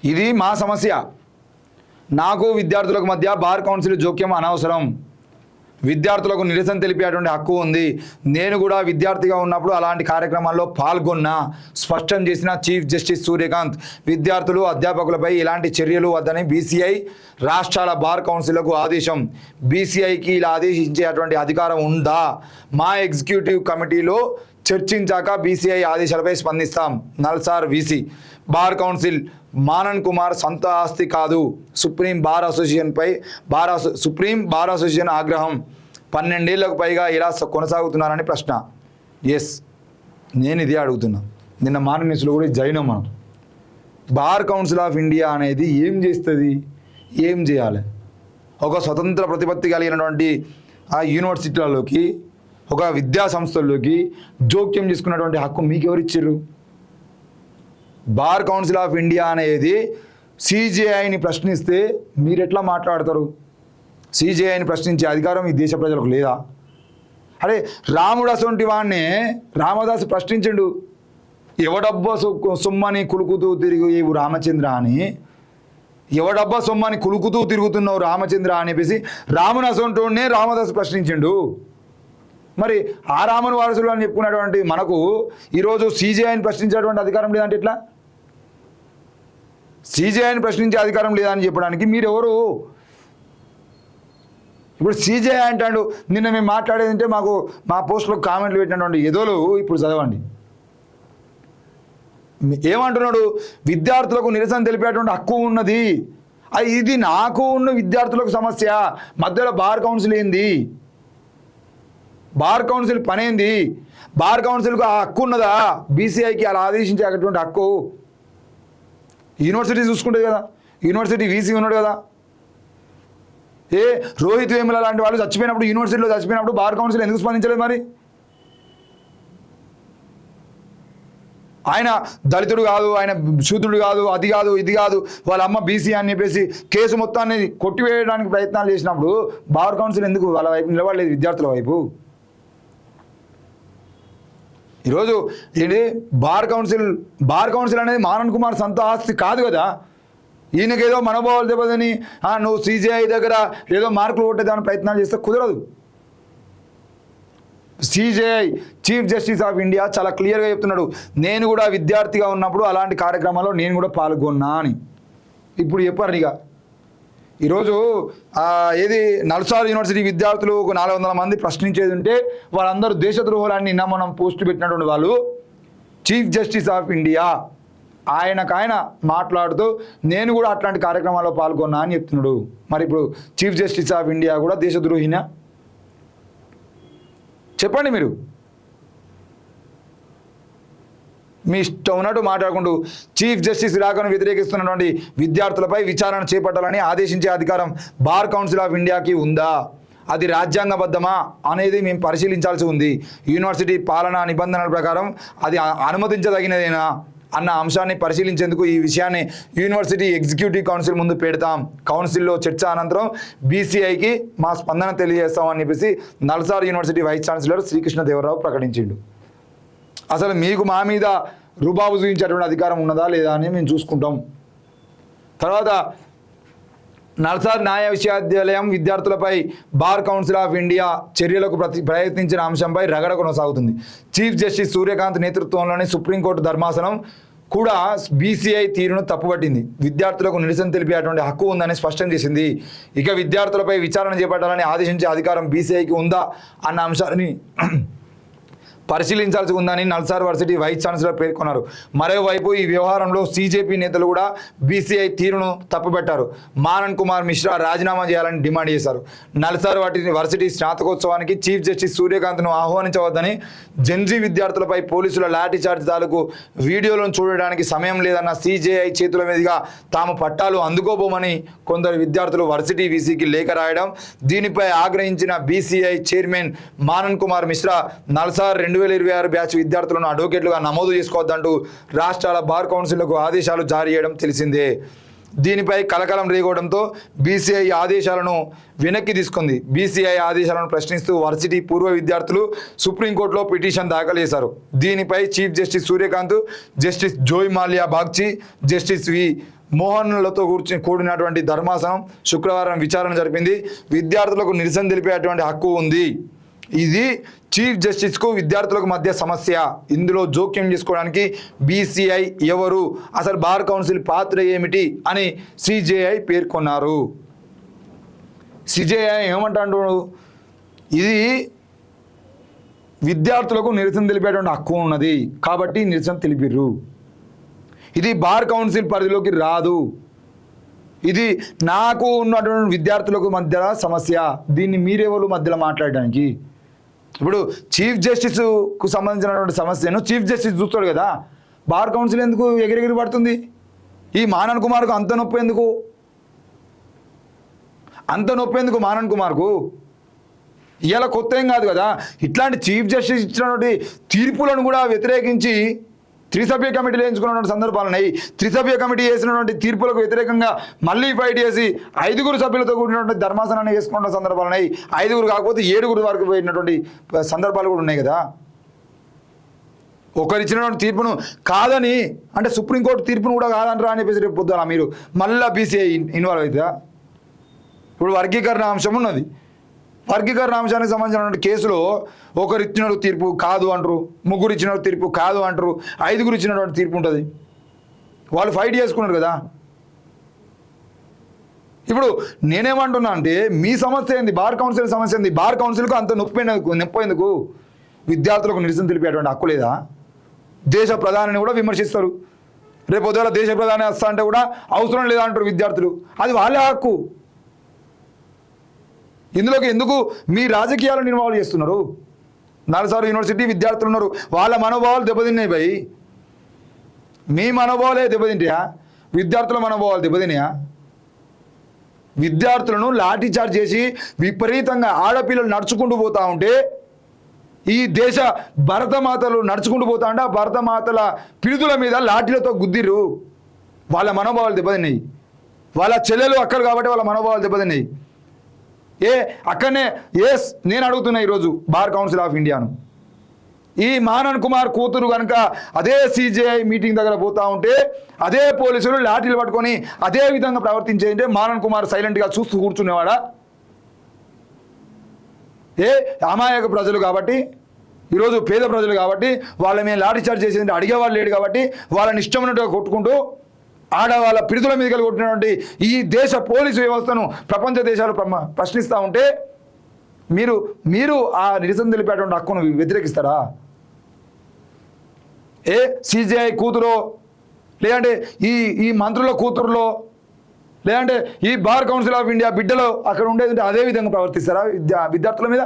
ఇది మా సమస్య. నాకు విద్యార్థులకు మధ్య బార్ కౌన్సిల్ జోక్యం అనవసరం. విద్యార్థులకు నిరసన తెలిపేటువంటి హక్కు ఉంది. నేను కూడా విద్యార్థిగా ఉన్నప్పుడు అలాంటి కార్యక్రమాల్లో పాల్గొన్నా. స్పష్టం చేసిన చీఫ్ జస్టిస్ సూర్యకాంత్. విద్యార్థులు అధ్యాపకులపై ఇలాంటి చర్యలు వద్దని బీసీఐ రాష్ట్రాల బార్ కౌన్సిల్కు ఆదేశం. బీసీఐకి ఇలా ఆదేశించేటువంటి అధికారం ఉందా? మా ఎగ్జిక్యూటివ్ కమిటీలో చర్చించాక బీసీఐ ఆదేశాలపై స్పందిస్తాం. NALSAR VC. Bar council Manan Kumar సొంత ఆస్తి కాదు. సుప్రీం బార్ అసోసియేషన్ ఆగ్రహం. 12 ఏళ్లకు పైగా ఇలా కొనసాగుతున్నారని ప్రశ్న. ఎస్, నేను ఇదే అడుగుతున్నా. నిన్న మార్నింగ్ న్యూస్లో కూడా జైనం మనం. బార్ కౌన్సిల్ ఆఫ్ ఇండియా అనేది ఏం చేస్తుంది? ఏం చేయాలి? ఒక స్వతంత్ర ప్రతిపత్తి కలిగినటువంటి ఆ యూనివర్సిటీలలోకి, ఒక విద్యా సంస్థల్లోకి జోక్యం చేసుకున్నటువంటి హక్కు మీకు ఎవరిచ్చారు? బార్ కౌన్సిల్ ఆఫ్ ఇండియా అనేది సిజేఐని ప్రశ్నిస్తే మీరు ఎట్లా మాట్లాడతారు? సిజేఐని ప్రశ్నించే అధికారం ఈ దేశ ప్రజలకు లేదా? అరే, రాముడు అసొంటి వాడిని రామదాసు ప్రశ్నించండు. ఎవడబ్బా సొమ్మని కులుకుతూ తిరిగి రామచంద్ర అని, ఎవడబ్బా సొమ్మని కులుకుతూ తిరుగుతున్నావు రామచంద్ర అని చెప్పేసి రాముని అసొంటోనే రామదాసు ప్రశ్నించిండు. మరి ఆ రామను వారసులు అని చెప్పుకున్నటువంటి మనకు ఈరోజు సిజేఐని ప్రశ్నించేటువంటి అధికారం లేదంటే ఎట్లా? సిజేఐని ప్రశ్నించే అధికారం లేదని చెప్పడానికి మీరెవరు? ఇప్పుడు సిజేఐ అంటాడు. నిన్న మేము మాట్లాడేది అంటే మాకు మా పోస్టులో కామెంట్లు పెట్టినటువంటి ఎదోలు ఇప్పుడు చదవండి. ఏమంటున్నాడు? విద్యార్థులకు నిరసన తెలిపేటువంటి హక్కు ఉన్నది. ఇది నాకు ఉన్న విద్యార్థులకు సమస్య. మధ్యలో బార్ కౌన్సిల్ ఏంది? బార్ కౌన్సిల్ పనేంది? బార్ కౌన్సిల్కు ఆ హక్కు ఉన్నదా? బీసీఐకి అలా ఆదేశించేటువంటి హక్కు యూనివర్సిటీ చూసుకుంటుంది కదా. యూనివర్సిటీ వీసీ ఉన్నాడు కదా. రోహిత్ వేముల లాంటి వాళ్ళు చచ్చిపోయినప్పుడు, యూనివర్సిటీలో చచ్చిపోయినప్పుడు బార్ కౌన్సిల్ ఎందుకు స్పందించలేదు? మరి ఆయన దళితుడు కాదు, ఆయన శూద్రుడు కాదు, అది కాదు, ఇది కాదు, వాళ్ళ అమ్మ బీసీ అని చెప్పేసి కేసు మొత్తాన్ని కొట్టివేయడానికి ప్రయత్నాలు చేసినప్పుడు బార్ కౌన్సిల్ ఎందుకు వాళ్ళ వైపు నిలబడలేదు? విద్యార్థుల వైపు. ఈరోజు ఏంటి బార్ కౌన్సిల్ అనేది మానన్ కుమార్ సొంత ఆస్తి కాదు కదా. ఈయనకేదో మనోభావాలు దెబ్బదని నువ్వు సిజేఐ దగ్గర ఏదో మార్కులు కొట్టేదాని ప్రయత్నాలు చేస్తే కుదరదు. CJI chief justice of India చాలా క్లియర్గా చెప్తున్నాడు. నేను కూడా విద్యార్థిగా ఉన్నప్పుడు అలాంటి కార్యక్రమాల్లో నేను కూడా పాల్గొన్నా అని ఇప్పుడు చెప్పారు. ఇక ఈరోజు ఏది నల్సార్ యూనివర్సిటీ విద్యార్థులు ఒక 400 మంది ప్రశ్నించేది ఉంటే వాళ్ళందరూ దేశద్రోహులని నిన్న మనం పోస్ట్ పెట్టినటువంటి వాళ్ళు. చీఫ్ జస్టిస్ ఆఫ్ ఇండియా ఆయన మాట్లాడుతూ నేను కూడా అట్లాంటి కార్యక్రమాల్లో పాల్గొన్నా అని చెప్తున్నాడు. మరి ఇప్పుడు చీఫ్ జస్టిస్ ఆఫ్ ఇండియా కూడా దేశద్రోహినా? చెప్పండి మీరు. మీ ఇష్టం ఉన్నట్టు మాట్లాడుకుంటూ చీఫ్ జస్టిస్ రాకను వ్యతిరేకిస్తున్నటువంటి విద్యార్థులపై విచారణ చేపట్టాలని ఆదేశించే అధికారం బార్ కౌన్సిల్ ఆఫ్ ఇండియాకి ఉందా? అది రాజ్యాంగబద్ధమా అనేది మేము పరిశీలించాల్సి ఉంది. యూనివర్సిటీ పాలనా నిబంధనల ప్రకారం అది అనుమతించదగినదేనా అన్న అంశాన్ని పరిశీలించేందుకు ఈ విషయాన్ని యూనివర్సిటీ ఎగ్జిక్యూటివ్ కౌన్సిల్ ముందు పెడతాం. కౌన్సిల్లో చర్చ అనంతరం బీసీఐకి మా స్పందన తెలియజేస్తామని చెప్పేసి NALSAR university vice chancellor Srikrishna Devarao ప్రకటించిండు. అసలు మీకు మా మీద రుబాబు చూపించేటువంటి అధికారం ఉన్నదా లేదా అని మేము చూసుకుంటాం. తర్వాత నల్సార్ న్యాయ విశ్వవిద్యాలయం విద్యార్థులపై బార్ కౌన్సిల్ ఆఫ్ ఇండియా చర్యలకు ప్రయత్నించిన అంశంపై రగడ కొనసాగుతుంది. చీఫ్ జస్టిస్ సూర్యకాంత్ నేతృత్వంలోని సుప్రీంకోర్టు ధర్మాసనం కూడా బీసీఐ తీరును తప్పుపట్టింది. విద్యార్థులకు నిరసన తెలిపేటువంటి హక్కు ఉందని స్పష్టం చేసింది. ఇక విద్యార్థులపై విచారణ చేపట్టాలని ఆదేశించే అధికారం బీసీఐకి ఉందా అన్న అంశాన్ని పరిశీలించాల్సి ఉందని నల్సార్ యూనివర్సిటీ వైస్ ఛాన్సలర్ పేర్కొన్నారు. మరోవైపు ఈ వ్యవహారంలో సీజేపీ నేతలు కూడా బీసీఐ తీరును తప్పుపెట్టారు. మానన్ కుమార్ మిశ్రా రాజీనామా చేయాలని డిమాండ్ చేశారు. నల్సార్ యూనివర్సిటీ స్నాతకోత్సవానికి చీఫ్ జస్టిస్ సూర్యకాంత్ను ఆహ్వానించవద్దని, జెన్జీ విద్యార్థులపై పోలీసుల లాఠీచార్జ్ తాలూకు వీడియోలను చూడడానికి సమయం లేదన్న సీజేఐ చేతుల మీదుగా తాము పట్టాలు అందుకోబోమని కొందరు విద్యార్థులు వర్సిటీ వీసీకి లేఖ రాయడం, దీనిపై ఆగ్రహించిన BCI chairman Manan Kumar Mishra NALSAR 2026 batch విద్యార్థులను అడ్వకేట్లుగా నమోదు చేసుకోవద్దంటూ రాష్ట్రాల బార్ కౌన్సిల్కు ఆదేశాలు జారీ చేయడం తెలిసిందే. దీనిపై కలకలం రేగడంతో బీసీఐ ఆదేశాలను వెనక్కి తీసుకుంది. బీసీఐ ఆదేశాలను ప్రశ్నిస్తూ వర్సిటీ పూర్వ విద్యార్థులు సుప్రీంకోర్టులో పిటిషన్ దాఖలు చేశారు. దీనిపై chief justice Surya Kant, justice Joymalya Bagchi, justice V మోహన్లతో కూడినటువంటి ధర్మాసనం శుక్రవారం విచారణ జరిపింది. విద్యార్థులకు నిరసన తెలిపేటువంటి హక్కు ఉంది. ఇది చీఫ్ జస్టిస్కు విద్యార్థులకు మధ్య సమస్య. ఇందులో జోక్యం చేసుకోవడానికి బీసీఐ ఎవరు, అసలు బార్ కౌన్సిల్ పాత్ర ఏమిటి అని సిజేఐ పేర్కొన్నారు. సిజేఐ ఏమంటాడు, ఇది విద్యార్థులకు నిరసన తెలిపేటువంటి హక్కు ఉన్నది కాబట్టి నిరసన తెలిపిర్రు. ఇది బార్ కౌన్సిల్ పరిధిలోకి రాదు. ఇది నాకు ఉన్నటువంటి విద్యార్థులకు మధ్య సమస్య. దీన్ని మీరెవరు మధ్యలో మాట్లాడడానికి? ఇప్పుడు చీఫ్ జస్టిస్కు సంబంధించినటువంటి సమస్యను చీఫ్ జస్టిస్ చూస్తాడు కదా, బార్ కౌన్సిల్ ఎందుకు ఎగిరెగిరి పడుతుంది? ఈ మానన్ కుమార్కు అంత నొప్పి ఎందుకు? మానన్ కుమార్కు ఇవాళ కొత్త ఏం కాదు కదా. ఇట్లాంటి చీఫ్ జస్టిస్ ఇచ్చినటువంటి తీర్పులను కూడా వ్యతిరేకించి త్రిసభ్య కమిటీలు వేయించుకున్నటువంటి సందర్భాలు ఉన్నాయి. త్రిసభ్య కమిటీ వేసినటువంటి తీర్పులకు వ్యతిరేకంగా మళ్ళీ ఫైట్ చేసి 5 సభ్యులతో కూడినటువంటి ధర్మాసనాన్ని వేసుకున్న సందర్భాలు ఉన్నాయి. 5 కాకపోతే 7 వరకు పోయినటువంటి సందర్భాలు కూడా ఉన్నాయి కదా. ఒకరు ఇచ్చినటువంటి తీర్పును కాదని అంటే సుప్రీంకోర్టు తీర్పును కూడా కాదంటారా అని చెప్పేసి రేపు పొద్దున మీరు మళ్ళీ బీసీఐ ఇన్వాల్వ్ అవుతుందా? ఇప్పుడు వర్గీకరణ అంశం ఉన్నది. వర్గీకరణ అంశానికి సంబంధించినటువంటి కేసులో ఒకరు ఇచ్చిన తీర్పు కాదు అంటారు, 3 ఇచ్చిన తీర్పు కాదు అంటారు, 5 ఇచ్చినటువంటి తీర్పు ఉంటుంది. వాళ్ళు ఫైట్ చేసుకున్నారు కదా. ఇప్పుడు నేనేమంటున్నా అంటే మీ సమస్య ఏంది? బార్ కౌన్సిల్ సమస్య ఏంది? బార్ కౌన్సిల్కు అంత నొప్పేందుకు? విద్యార్థులకు నిరసన తెలిపేటువంటి హక్కు లేదా? దేశ ప్రధానిని కూడా విమర్శిస్తారు. రేపు పొద్దున దేశ ప్రధాని వస్తా అంటే కూడా అవసరం లేదా అంటారు విద్యార్థులు. అది వాళ్ళ హక్కు. ఇందులోకి ఎందుకు మీ రాజకీయాలను ఇన్వాల్వ్ చేస్తున్నారు? నల్సార్ యూనివర్సిటీ విద్యార్థులు ఉన్నారు, వాళ్ళ మనోభావాలు దెబ్బతిన్నాయి భయ్. మీ మనోభావాలే దెబ్బతింటాయా? విద్యార్థుల మనోభావాలు దెబ్బతిన్నాయా? విద్యార్థులను లాఠీచార్జ్ చేసి విపరీతంగా ఆడపిల్లలు నడుచుకుంటూ పోతా ఉంటే, ఈ దేశ భరతమాతలు నడుచుకుంటూ పోతా ఉంటే ఆ భరతమాతల పిడుదల మీద లాఠీలతో గుద్దిర్రు. వాళ్ళ మనోభావాలు దెబ్బతిన్నాయి. వాళ్ళ చెల్లెలు అక్కలు కాబట్టి వాళ్ళ మనోభావాలు దెబ్బతిన్నాయి. అక్కడనే నేను అడుగుతున్నా ఈరోజు బార్ కౌన్సిల్ ఆఫ్ ఇండియాను, ఈ మానన్ కుమార్ కూతురు కనుక అదే సిజేఐ మీటింగ్ దగ్గర పోతా ఉంటే అదే పోలీసులు లాఠీలు పట్టుకొని అదే విధంగా ప్రవర్తించేంటే మానన్ కుమార్ సైలెంట్గా చూస్తూ కూర్చునేవాడా? అమాయక ప్రజలు కాబట్టి, ఈరోజు పేద ప్రజలు కాబట్టి వాళ్ళ మీద లాఠీ చార్జ్ చేసేది అడిగేవాళ్ళు లేడు కాబట్టి వాళ్ళని ఇష్టమైనట్టుగా కొట్టుకుంటూ ఆడవాళ్ళ పిడుదల మీద కొట్టినటువంటి ఈ దేశ పోలీసు వ్యవస్థను ప్రపంచ దేశాలు ప్రశ్నిస్తూ ఉంటే మీరు ఆ నిరసన తెలిపేటువంటి హక్కును వ్యతిరేకిస్తారా? సిజేఐ కూతురో లేదంటే ఈ మంత్రుల కూతురులో లేదంటే ఈ బార్ కౌన్సిల్ ఆఫ్ ఇండియా బిడ్డలో అక్కడ ఉండేది అదే విధంగా ప్రవర్తిస్తారా విద్యార్థుల మీద?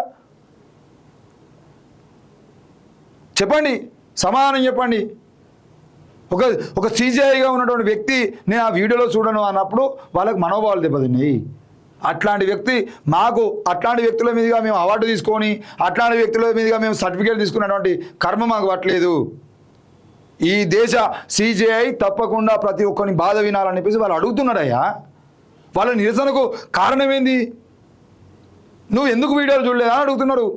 చెప్పండి, సమాధానం చెప్పండి. ఒక సిజేఐగా ఉన్నటువంటి వ్యక్తి నేను ఆ వీడియోలో చూడను అన్నప్పుడు వాళ్ళకి మనోభావాలు దెబ్బతిన్నాయి. అట్లాంటి వ్యక్తుల మీదుగా మేము అవార్డు తీసుకొని అట్లాంటి వ్యక్తుల మీదుగా మేము సర్టిఫికేట్ తీసుకున్నటువంటి కర్మ మాకు పట్టలేదు. ఈ దేశ సిజేఐ తప్పకుండా ప్రతి ఒక్కరిని బాధ వినాలని చెప్పేసి వాళ్ళు అడుగుతున్నారయ్యా. వాళ్ళ నిరసనకు కారణం ఏంది? నువ్వు ఎందుకు వీడియోలు చూడలేదా అడుగుతున్నారు.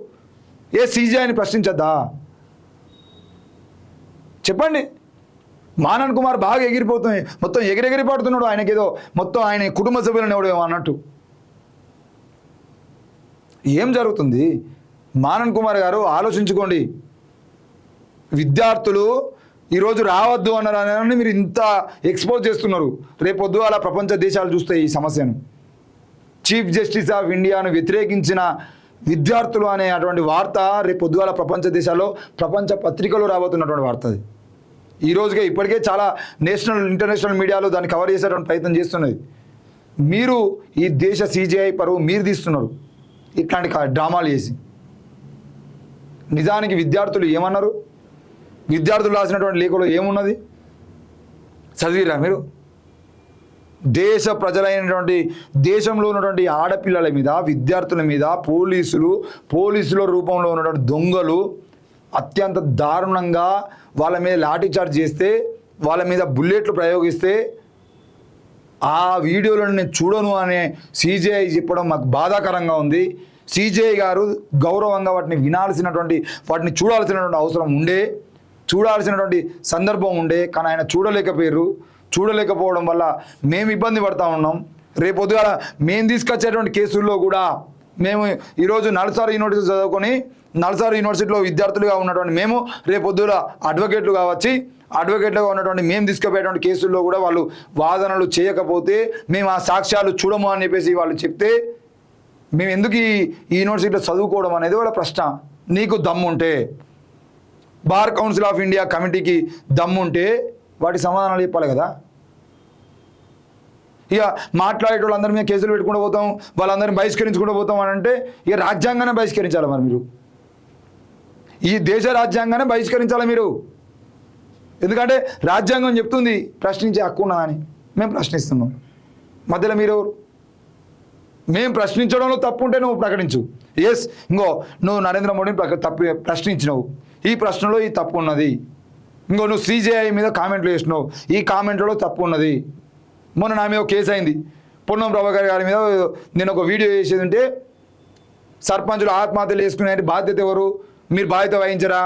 సిజేఐని ప్రశ్నించద్దా? చెప్పండి. మానన్ కుమార్ బాగా ఎగిరిపోతుంది, మొత్తం ఎగిరెగిరిపడుతున్నాడు. ఆయనకేదో మొత్తం ఆయన కుటుంబ సభ్యులను ఎవడేమో అన్నట్టు. ఏం జరుగుతుంది? మానన్ కుమార్ గారు ఆలోచించుకోండి. విద్యార్థులు ఈరోజు రావద్దు అన్నారని మీరు ఇంత ఎక్స్పోజ్ చేస్తున్నారు. రేపొద్దు అలా ప్రపంచ దేశాలు చూస్తాయి ఈ సమస్యను. చీఫ్ జస్టిస్ ఆఫ్ ఇండియాను వ్యతిరేకించిన విద్యార్థులు అనే అటువంటి వార్త రేపొద్దు అలా ప్రపంచ దేశాల్లో ప్రపంచ పత్రికలో రాబోతున్నటువంటి వార్త అది. ఈ రోజుగా ఇప్పటికే చాలా నేషనల్ ఇంటర్నేషనల్ మీడియాలో దాన్ని కవర్ చేసేటువంటి ప్రయత్నం చేస్తున్నది. మీరు ఈ దేశ సిజేఐ పరువు మీరు తీస్తున్నారు ఇట్లాంటి డ్రామాలు చేసి. నిజానికి విద్యార్థులు ఏమన్నారు? విద్యార్థులు రాసినటువంటి లేఖలో ఏమున్నది చదివిరా మీరు? దేశ ప్రజలైనటువంటి దేశంలో ఉన్నటువంటి ఆడపిల్లల మీద, విద్యార్థుల మీద పోలీసుల రూపంలో ఉన్నటువంటి దొంగలు అత్యంత దారుణంగా వాళ్ళ మీద లాఠీచార్జ్ చేస్తే, వాళ్ళ మీద బుల్లెట్లు ప్రయోగిస్తే ఆ వీడియోలను నేను చూడను అనే సిజేఐ చెప్పడం మాకు బాధాకరంగా ఉంది. సిజేఐ గారు గౌరవంగా వాటిని చూడాల్సినటువంటి అవసరం ఉండే, చూడాల్సినటువంటి సందర్భం ఉండే, కానీ ఆయన చూడలేకపోయారు. చూడలేకపోవడం వల్ల మేము ఇబ్బంది పడతా ఉన్నాం. రేపొద్దుగా మేము తీసుకొచ్చేటువంటి కేసుల్లో కూడా మేము ఈరోజు నల్సార్ యూనివర్సిటీ చదువుకొని నల్సార్ యూనివర్సిటీలో విద్యార్థులుగా ఉన్నటువంటి మేము రేపొద్దుల అడ్వకేట్లుగా వచ్చి అడ్వకేట్లుగా ఉన్నటువంటి మేము తీసుకుపోయేటువంటి కేసుల్లో కూడా వాళ్ళు వాదనలు చేయకపోతే మేము ఆ సాక్ష్యాలు చూడము అని చెప్పేసి వాళ్ళు చెప్తే మేము ఎందుకు ఈ యూనివర్సిటీలో చదువుకోవడం అనేది వాళ్ళ ప్రశ్న. నీకు దమ్ముంటే బార్ కౌన్సిల్ ఆఫ్ ఇండియా కమిటీకి దమ్ముంటే వాటి సమాధానాలు చెప్పాలి కదా. ఇక మాట్లాడేటోళ్ళందరి మీద కేసులు పెట్టుకుంటూ పోతాం, వాళ్ళందరినీ బహిష్కరించుకుంటూ పోతాం అని అంటే ఇక రాజ్యాంగాన్ని బహిష్కరించాలి. మరి మీరు ఈ దేశ రాజ్యాంగాన్ని బహిష్కరించాలి మీరు. ఎందుకంటే రాజ్యాంగం చెప్తుంది ప్రశ్నించే హక్కు ఉన్నదని. మేము ప్రశ్నిస్తున్నాం. మధ్యలో మీరు మేము ప్రశ్నించడంలో తప్పు ఉంటే నువ్వు ప్రకటించు. ఎస్, ఇంకో నువ్వు నరేంద్ర మోడీని ప్రశ్నించినావు, ఈ ప్రశ్నలో ఈ తప్పు ఉన్నది. ఇంకో నువ్వు సిజేఐ మీద కామెంట్లు చేసినావు, ఈ కామెంట్లలో తప్పు ఉన్నది. మొన్న నా మీద కేసు అయింది, పొన్నం ప్రభాకర్ గారి మీద నేను ఒక వీడియో చేసేది ఉంటే సర్పంచులు ఆత్మహత్యలు చేసుకునే బాధ్యత ఎవరు, మీరు బాధ్యత వహించరా,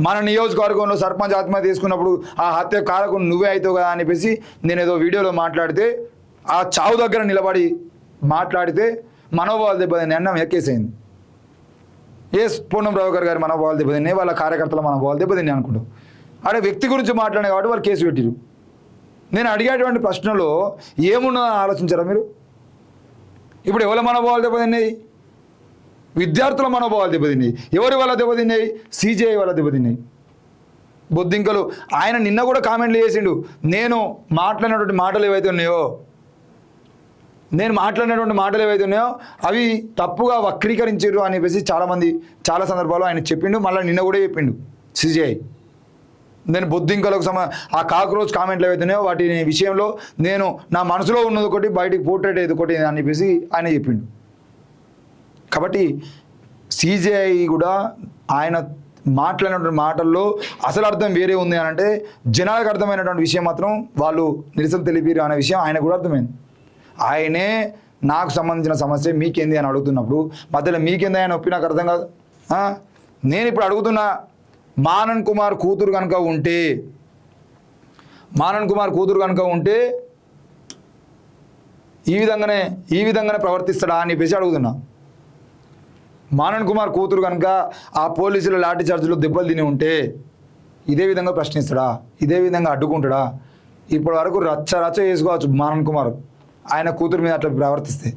మన నియోజకవర్గంలో సర్పంచ్ ఆత్మహత్య చేసుకున్నప్పుడు ఆ హత్య కారకుడు నువ్వే అవుతావు కదా అని చెప్పేసి నేను ఏదో వీడియోలో మాట్లాడితే ఆ చావు దగ్గర నిలబడి మాట్లాడితే మనోభావాలు దెబ్బతిన్నాయి అన్న ఎక్కేసేయింది. ఎస్, పొన్నం ప్రభాకర్ గారి మనోభావాలు దెబ్బతిన్నాయి, వాళ్ళ కార్యకర్తల మనోభావాలు దెబ్బతిన్నాయి అనుకుంటాం. అదే వ్యక్తి గురించి మాట్లాడే కాబట్టి వాళ్ళు కేసు పెట్టిరు. నేను అడిగేటువంటి ప్రశ్నలో ఏమున్నదని ఆలోచించారా మీరు? ఇప్పుడు ఎవరి మనోభావాలు దెబ్బతిన్నాయి? విద్యార్థుల మనోభావాలు దెబ్బతిన్నాయి. ఎవరి వల్ల దెబ్బతిన్నాయి? సిజేఐ వల్ల దెబ్బతిన్నాయి. బొద్దింకలు ఆయన నిన్న కూడా కామెంట్లు చేసిండు, నేను మాట్లాడినటువంటి మాటలు ఏవైతే ఉన్నాయో అవి తప్పుగా వక్రీకరించారు అని చెప్పేసి చాలామంది చాలా సందర్భాల్లో ఆయన చెప్పిండు. మళ్ళీ నిన్న కూడా చెప్పిండు సిజేఐ. నేను బొద్దింకలకు ఆ కాక్రోచ్ కామెంట్లు ఏవైతున్నాయో వాటి విషయంలో నేను నా మనసులో ఉన్నది ఒకటి, బయటికి పోర్ట్రేట్ ఏది ఒకటి అని చెప్పేసి ఆయన చెప్పిండు. కాబట్టి సిజేఐ కూడా ఆయన మాట్లాడినటువంటి మాటల్లో అసలు అర్థం వేరే ఉంది అని అంటే జనాలకు అర్థమైనటువంటి విషయం మాత్రం వాళ్ళు నిరసన తెలిపారు అనే విషయం ఆయన కూడా అర్థమైంది. ఆయనే నాకు సంబంధించిన సమస్య మీకేంది అని అడుగుతున్నప్పుడు మధ్యలో మీకేంది ఆయన ఒప్పి నాకు అర్థం కాదు. నేను ఇప్పుడు అడుగుతున్నా, మానన్ కుమార్ కూతురు కనుక ఉంటే ఈ విధంగానే ప్రవర్తిస్తాడా అని చెప్పేసి అడుగుతున్నా. మానన్ కుమార్ కూతురు కనుక ఆ పోలీసుల లాఠీ చార్జీలో దెబ్బలు తిని ఉంటే ఇదే విధంగా ప్రశ్నిస్తాడా? ఇదే విధంగా అడ్డుకుంటాడా? ఇప్పటి వరకు రచ్చ చేసుకోవచ్చు మానన్ కుమార్ ఆయన కూతురు మీద అట్లా ప్రవర్తిస్తే.